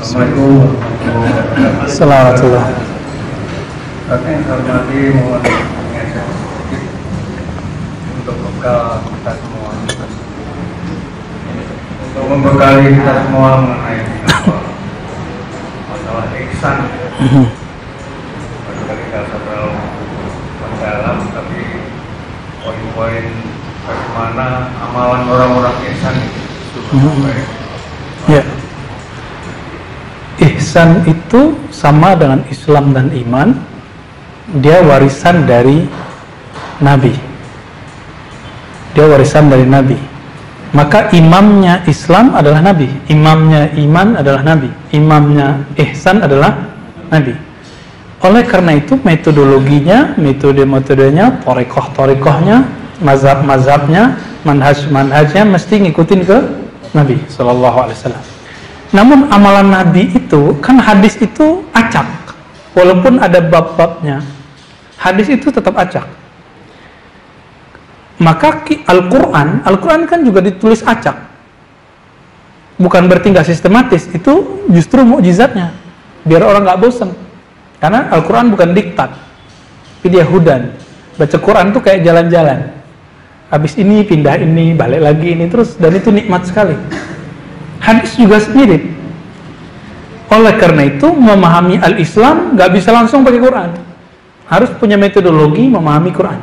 Assalamualaikum warahmatullahi wabarakatuh. Assalamualaikum. Kami hormati mohon mengajak sedikit untuk bekal kita semua, untuk membekali kita semua mengenai masalah ihsan. Barangkali tidak terlalu mendalam, tapi poin-poin bagaimana amalan orang-orang ihsan itu sampai. Ya. Ihsan itu sama dengan Islam dan iman. Dia warisan dari Nabi. Dia warisan dari Nabi. Maka imamnya Islam adalah Nabi, imamnya iman adalah Nabi, imamnya ihsan adalah Nabi. Oleh karena itu metodologinya, metode-metodenya, thariqah-thariqahnya, mazhab-mazhabnya, manhaj-manhajnya mesti ngikutin ke Nabi sallallahu alaihi wasallam. Namun amalan Nabi itu, kan hadis itu acak. Walaupun ada bab-babnya, hadis itu tetap acak. Maka Al-Quran kan juga ditulis acak. Bukan berarti nggak sistematis, itu justru mukjizatnya. Biar orang nggak bosan. Karena Al-Quran bukan diktat, tapi dia hudan. Baca Quran tuh kayak jalan-jalan. Habis ini pindah ini, balik lagi ini terus, dan itu nikmat sekali. Hadis juga mirip. Oleh karena itu memahami al-Islam nggak bisa langsung pakai Quran. Harus punya metodologi memahami Quran.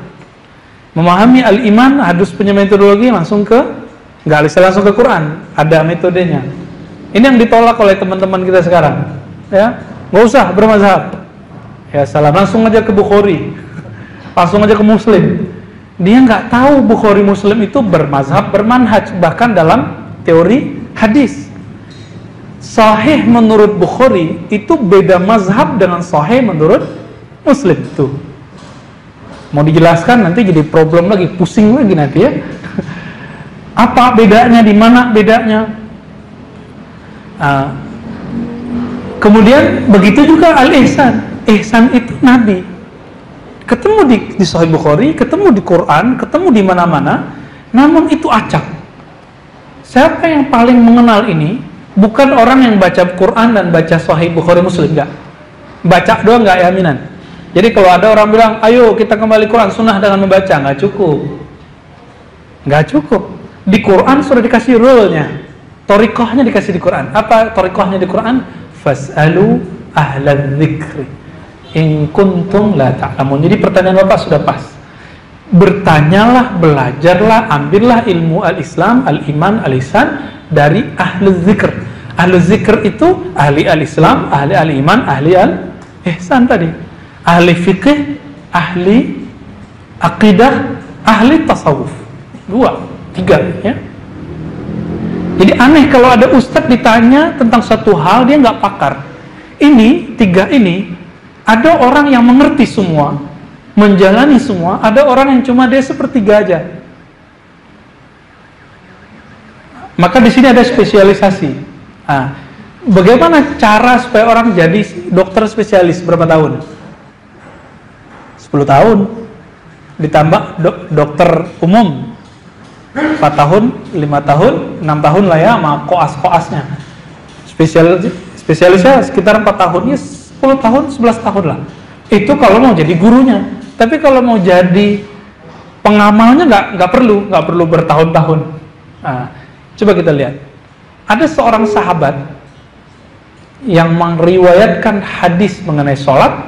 Memahami al-iman harus punya metodologi nggak bisa langsung ke Quran. Ada metodenya. Ini yang ditolak oleh teman-teman kita sekarang. Ya, nggak usah bermazhab. Ya salah, langsung aja ke Bukhari, langsung aja ke Muslim. Dia nggak tahu Bukhari Muslim itu bermazhab, bermanhaj, bahkan dalam teori hadis. Sahih menurut Bukhari itu beda mazhab dengan sahih menurut Muslim tuh. Mau dijelaskan nanti jadi problem lagi, pusing lagi nanti ya. Apa bedanya, di mana bedanya? Kemudian begitu juga al-ihsan. Ihsan itu Nabi. Ketemu di Sahih Bukhari, ketemu di Quran, ketemu di mana-mana, namun itu acak. Siapa yang paling mengenal ini? Bukan orang yang baca Quran dan baca Sahih Bukhari Muslim, enggak. Baca doang enggak yaminan. Jadi kalau ada orang bilang, ayo kita kembali Quran sunnah dengan membaca, enggak cukup. Enggak cukup. Di Quran sudah dikasih rule-nya. Thariqahnya dikasih di Quran. Apa thariqahnya di Quran? Fas'alu ahlal dzikri in kuntum la ta'lamun. Jadi pertanyaan Bapak sudah pas. Bertanyalah, belajarlah, ambillah ilmu al-Islam, al-iman, al-ihsan dari ahli zikr. Ahli zikr itu ahli al-Islam, ahli al-iman, ahli al-ihsan tadi. Ahli fikih, ahli aqidah, ahli tasawuf. 2, 3 ya. Jadi aneh kalau ada ustadz ditanya tentang satu hal dia nggak pakar. Ini 3 ini ada orang yang mengerti semua, menjalani semua, ada orang yang cuma dia sepertiga aja. Maka di sini ada spesialisasi. Nah, bagaimana cara supaya orang jadi dokter spesialis berapa tahun? 10 tahun. Ditambah dokter umum 4 tahun, 5 tahun, 6 tahun lah ya, sama koas-koasnya. Spesialisnya sekitar 4 tahun, ya 10 tahun, 11 tahun lah. Itu kalau mau jadi gurunya. Tapi kalau mau jadi pengamalnya nggak perlu bertahun-tahun. Nah, coba kita lihat. Ada seorang sahabat yang meriwayatkan hadis mengenai sholat,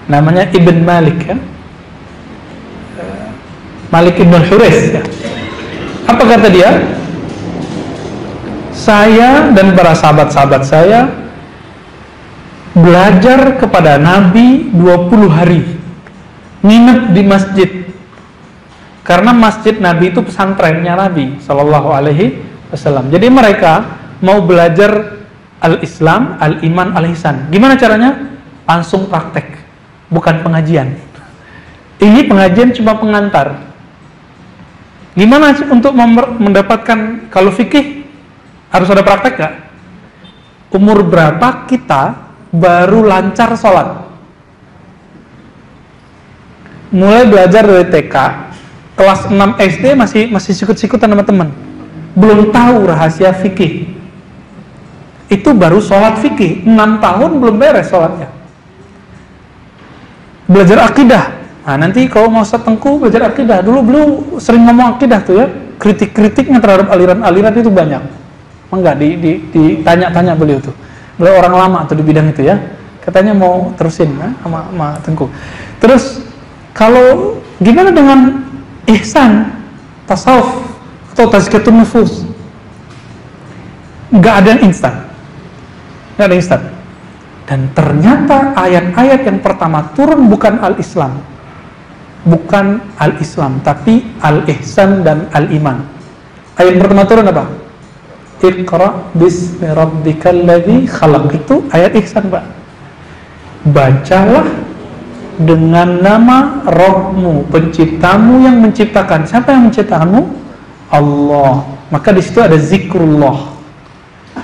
namanya Ibn Malik kan? Malik Ibn Hurais ya. Apa kata dia? Saya dan para sahabat-sahabat saya belajar kepada Nabi 20 hari, nginep di masjid. Karena masjid Nabi itu pesantrennya Nabi Sallallahu Alaihi Wasallam. Jadi mereka mau belajar al-Islam, al-iman, al-ihsan. Gimana caranya? Langsung praktek, bukan pengajian. Ini pengajian cuma pengantar. Gimana untuk mendapatkan, kalau fikih harus ada praktek gak? Umur berapa kita baru lancar sholat? Mulai belajar dari TK, kelas 6 SD masih sikut-sikutan sama teman, belum tahu rahasia fikih. itu baru sholat fikih, 6 tahun belum beres sholatnya. Belajar akidah. Nah, nanti kalau mau Ustaz Tengku belajar akidah, dulu beliau sering ngomong akidah tuh ya, kritik-kritiknya terhadap aliran-aliran itu banyak. Enggak, ditanya-tanya beliau tuh. Beliau orang lama tuh di bidang itu ya. Katanya mau terusin ya, sama Tengku. Terus kalau gimana dengan ihsan, tasawuf atau tazkiyatun nufus? Enggak ada yang instan. Enggak ada yang instan. Dan ternyata ayat-ayat yang pertama turun bukan al-Islam, bukan al-Islam, tapi al-ihsan dan al-iman. Ayat pertama turun apa? Iqra bismi rabbikal ladzi khalaq. Itu ayat ihsan, Pak. Bacalah dengan nama Rabbmu, penciptamu yang menciptakan. Siapa yang menciptakanmu? Allah. Maka di situ ada zikrullah.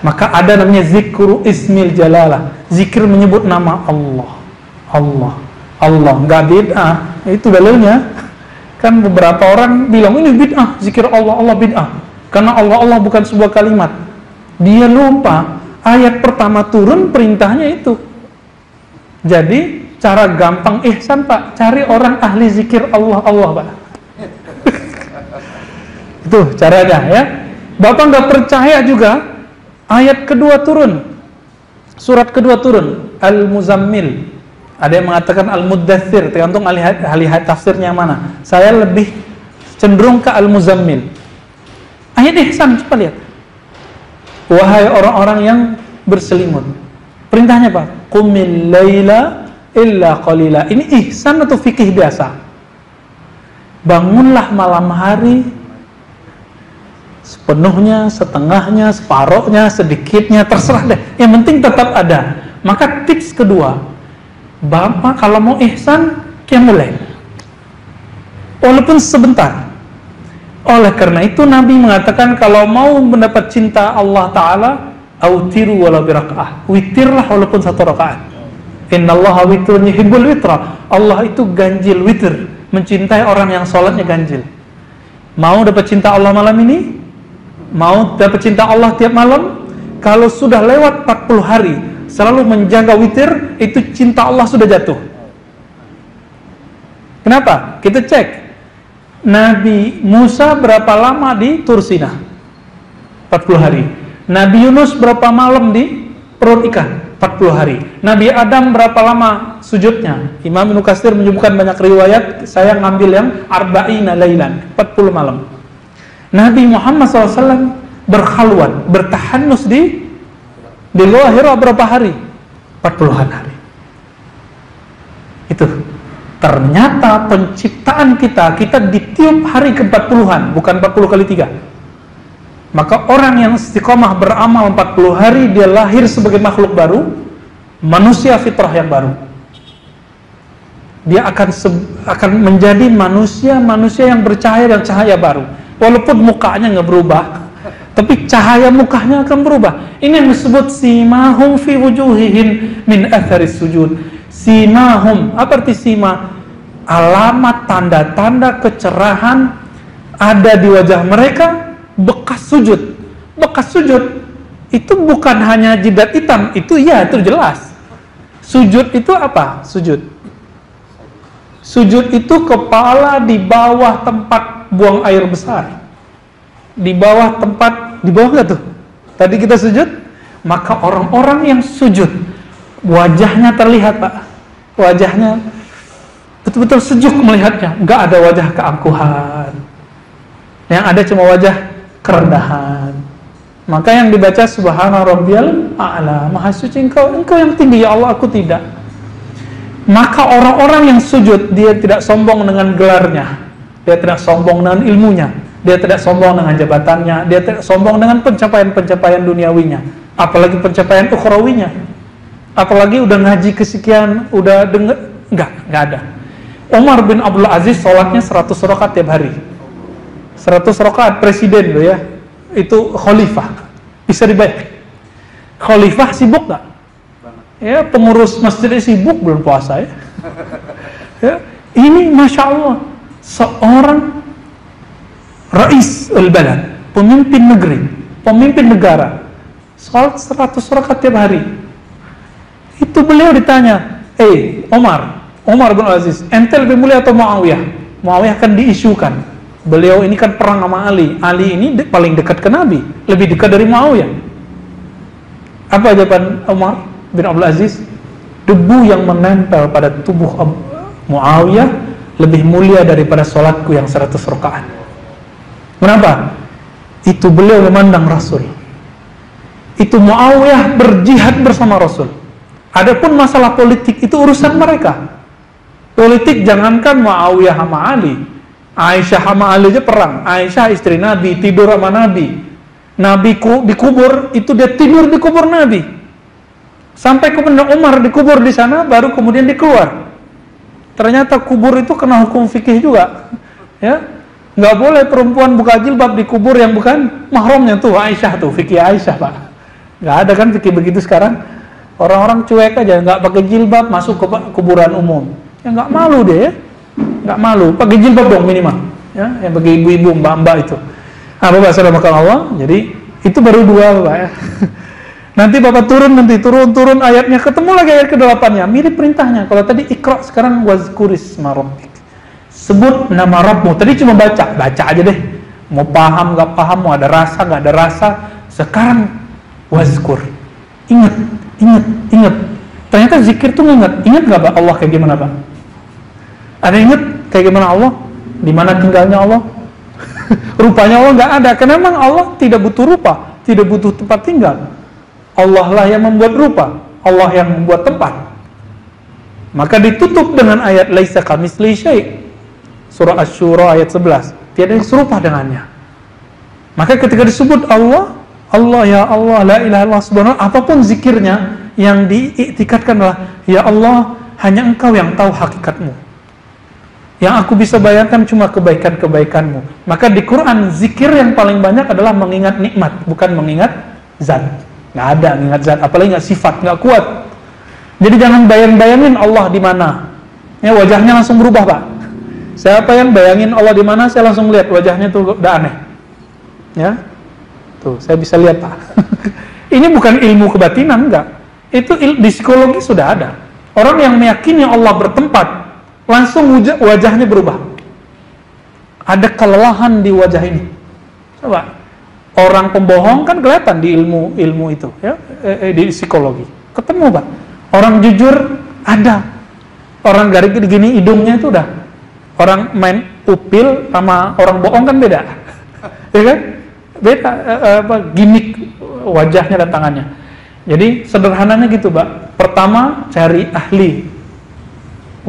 Maka ada namanya zikru ismil jalalah, zikir menyebut nama Allah. Allah, nggak bid'ah. Itu dalilnya. Kan beberapa orang bilang ini bid'ah, zikir Allah bid'ah. Karena Allah bukan sebuah kalimat. Dia lupa ayat pertama turun perintahnya itu. Jadi cara gampang ihsan, Pak, cari orang ahli zikir Allah, Pak. Itu caranya ya. Bapak nggak percaya juga, ayat kedua turun, surat kedua turun, Al-Muzammil. Ada yang mengatakan Al-Muddathir, tergantung ahli tafsirnya mana. Saya lebih cenderung ke Al-Muzammil. Ayat ihsan, coba lihat. Wahai orang-orang yang berselimut. Perintahnya apa? Qumil laila illa qalila. Ini ihsan atau fikih biasa? Bangunlah malam hari sepenuhnya, setengahnya, separohnya, sedikitnya, terserah deh. Yang penting tetap ada. Maka tips kedua, Bapak kalau mau ihsan, qiyamul lail, walaupun sebentar. Oleh karena itu Nabi mengatakan kalau mau mendapat cinta Allah Ta'ala, autiru walau biraka'ah, witirlah walaupun 1 rakaat. Innallaha witrun yuhibbul witra. Allah itu ganjil witir, mencintai orang yang sholatnya ganjil. Mau dapat cinta Allah malam ini? Mau dapat cinta Allah tiap malam? Kalau sudah lewat 40 hari selalu menjaga witir, itu cinta Allah sudah jatuh. Kenapa? Kita cek. Nabi Musa berapa lama di Tursina? 40 hari. Nabi Yunus berapa malam di perut ikan? 40 hari. Nabi Adam berapa lama sujudnya? Imam Ibnu Katsir menyebutkan banyak riwayat, saya ngambil yang arba'ina lailan, 40 malam. Nabi Muhammad SAW berkhalwat, bertahanus di luar Hira berapa hari? 40-an hari. Itu. Ternyata penciptaan kita ditiup hari ke-40-an, bukan 40 kali 3. Maka orang yang istiqomah beramal 40 hari, dia lahir sebagai makhluk baru, manusia fitrah yang baru. Dia akan menjadi manusia yang bercahaya dan cahaya baru. Walaupun mukanya nggak berubah, tapi cahaya mukanya akan berubah. Ini yang disebut simahum fi wujuhihim min atharis sujud. Simahum, apa arti sima? Alamat, tanda-tanda kecerahan ada di wajah mereka, bekas sujud. Bekas sujud itu bukan hanya jidat hitam, itu ya, itu jelas. Sujud itu apa? Sujud itu kepala di bawah tempat buang air besar. Di bawah nggak tuh? Tadi kita sujud, maka orang-orang yang sujud, wajahnya terlihat, Pak. Wajahnya betul-betul sejuk melihatnya, nggak ada wajah keangkuhan. Yang ada cuma wajah kerendahan. Maka yang dibaca Subhana Rabbiyal A'la, Maha suci engkau yang tinggi ya Allah, aku tidak. Maka orang-orang yang sujud, dia tidak sombong dengan gelarnya, dia tidak sombong dengan ilmunya, dia tidak sombong dengan jabatannya, dia tidak sombong dengan pencapaian-pencapaian duniawinya, apalagi pencapaian ukhrawinya. Apalagi udah ngaji kesekian, udah denger, enggak ada. Umar bin Abdul Aziz sholatnya 100 rakaat tiap hari. 100 rakaat presiden loh ya. Itu khalifah. Bisa dibayar. Khalifah sibuk gak? Ya, pengurus masjid sibuk belum puasa ya. Ya, ini Masya Allah, seorang Rais al-Balad, pemimpin negeri, pemimpin negara, Sholat 100 rakaat tiap hari. Itu beliau ditanya, Omar bin Aziz, ente lebih mulia atau Muawiyah? Muawiyah kan diisukan. Beliau ini kan perang sama Ali. Ali ini paling dekat ke Nabi, lebih dekat dari Muawiyah. Apa jawaban Umar bin Abdul Aziz? Debu yang menempel pada tubuh Muawiyah lebih mulia daripada sholatku yang 100 rakaat. Kenapa? Itu beliau memandang Rasul. Itu Muawiyah berjihad bersama Rasul. Adapun masalah politik itu urusan mereka. Politik jangankan Muawiyah sama Ali, Aisyah sama Ali aja perang. Aisyah istri Nabi, tidur sama Nabi. Nabi dikubur, itu dia tidur di kubur Nabi. Sampai kemudian Umar dikubur di sana, baru kemudian dikeluar. Ternyata kubur itu kena hukum fikih juga. Ya, nggak boleh perempuan buka jilbab di kubur yang bukan mahramnya tuh Aisyah tuh, fikih Aisyah Pak. Nggak ada kan fikih begitu sekarang. Orang-orang cuek aja, nggak pakai jilbab masuk ke kuburan umum. Ya nggak malu dia ya, nggak malu. Pakai jilbab dong minimal. Ya, yang bagi ibu-ibu, mbak-mbak itu. Bapak saudara makan Allah. Jadi itu baru dua Bapak ya. Nanti Bapak turun ayatnya, ketemu lagi ayat ke-8-nya, mirip perintahnya. Kalau tadi Iqra, sekarang wazkuris marabbik. Sebut nama Rabbmu. Tadi cuma baca aja deh. Mau paham nggak paham, mau ada rasa nggak ada rasa. Sekarang wazkur. Ingat. Ternyata zikir tuh ingat nggak Pak Allah kayak gimana Pak? Ada ingat kayak gimana Allah? Di mana tinggalnya Allah? Rupanya Allah nggak ada. Karena memang Allah tidak butuh rupa, tidak butuh tempat tinggal. Allah lah yang membuat rupa, Allah yang membuat tempat. Maka ditutup dengan ayat laisa kamitslihi syai'. Surah Asy-Syura ayat 11. Tiada yang serupa dengannya. Maka ketika disebut Allah ya Allah, la ilaha illallah subhanahu, apapun zikirnya yang diiktikadkan adalah ya Allah, hanya Engkau yang tahu hakikatmu. Yang aku bisa bayangkan cuma kebaikan-kebaikanmu. Maka di Quran zikir yang paling banyak adalah mengingat nikmat, bukan mengingat zat. Nggak ada mengingat zat, apalagi nggak sifat, nggak kuat. Jadi jangan bayangin Allah di mana. Ya, wajahnya langsung berubah Pak. Siapa yang bayangin Allah di mana, saya langsung lihat wajahnya tuh udah aneh. Ya, tuh saya bisa lihat Pak. Ini bukan ilmu kebatinan, enggak. Itu di psikologi sudah ada. Orang yang meyakini Allah bertempat, langsung wajahnya berubah. Ada kelelahan di wajah ini. Coba. Orang pembohong kan kelihatan di ilmu itu, ya, di psikologi. Ketemu Pak. Orang jujur ada. Orang garing gini hidungnya itu udah. Orang main upil sama orang bohong kan beda, ya kan? Beda gimmick wajahnya dan tangannya. Jadi sederhananya gitu Pak. Pertama cari ahli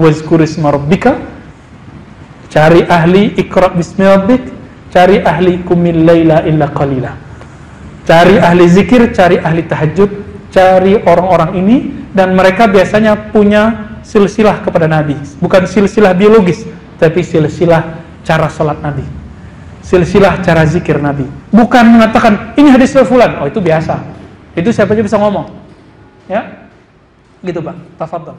wazkurisma rabbika, cari ahli iqra bismi rabbik, cari ahli qumil laila illa qalila. Cari ahli zikir, cari ahli tahajud, cari orang-orang ini, dan mereka biasanya punya silsilah kepada Nabi. Bukan silsilah biologis, tapi silsilah cara salat Nabi, silsilah cara zikir Nabi. Bukan mengatakan ini hadis fulan, oh itu biasa. Itu siapa aja bisa ngomong. Ya. Gitu Pak. Tafadhol.